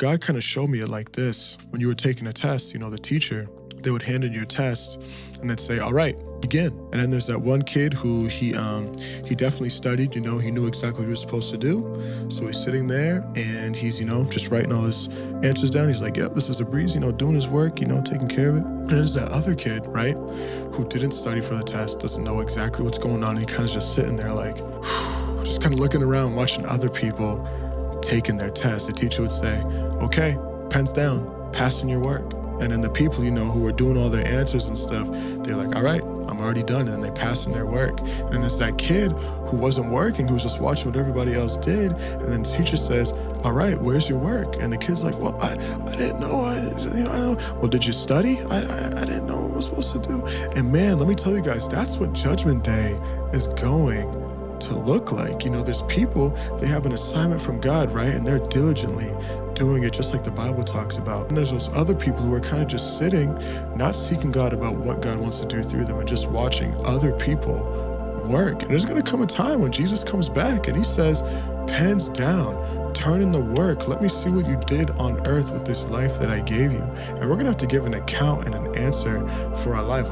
God kind of showed me it like this. When you were taking a test, the teacher, they would hand in your test and they'd say, all right, begin. And then there's that one kid who he definitely studied, he knew exactly what he was supposed to do. So he's sitting there and he's, just writing all his answers down. He's like, yep, this is a breeze, doing his work, taking care of it. And there's that other kid, right, who didn't study for the test, doesn't know exactly what's going on. And he kind of just sitting there like, just kind of looking around, watching other people taking their test. The teacher would say, okay, pens down, passing your work. And then the people, who were doing all their answers and stuff, they're like, all right, I'm already done. And they passing their work. And there's that kid who wasn't working, who was just watching what everybody else did. And then the teacher says, all right, where's your work? And the kid's like, well, I didn't know. I don't know. Well, did you study? I didn't know what I was supposed to do. And man, let me tell you guys, that's what Judgment Day is going to look like. There's people, they have an assignment from God, right? And they're diligently doing it just like the Bible talks about. And there's those other people who are kind of just sitting, not seeking God about what God wants to do through them and just watching other people work. And there's going to come a time when Jesus comes back and he says, pens down, turn in the work. Let me see what you did on earth with this life that I gave you. And we're going to have to give an account and an answer for our life.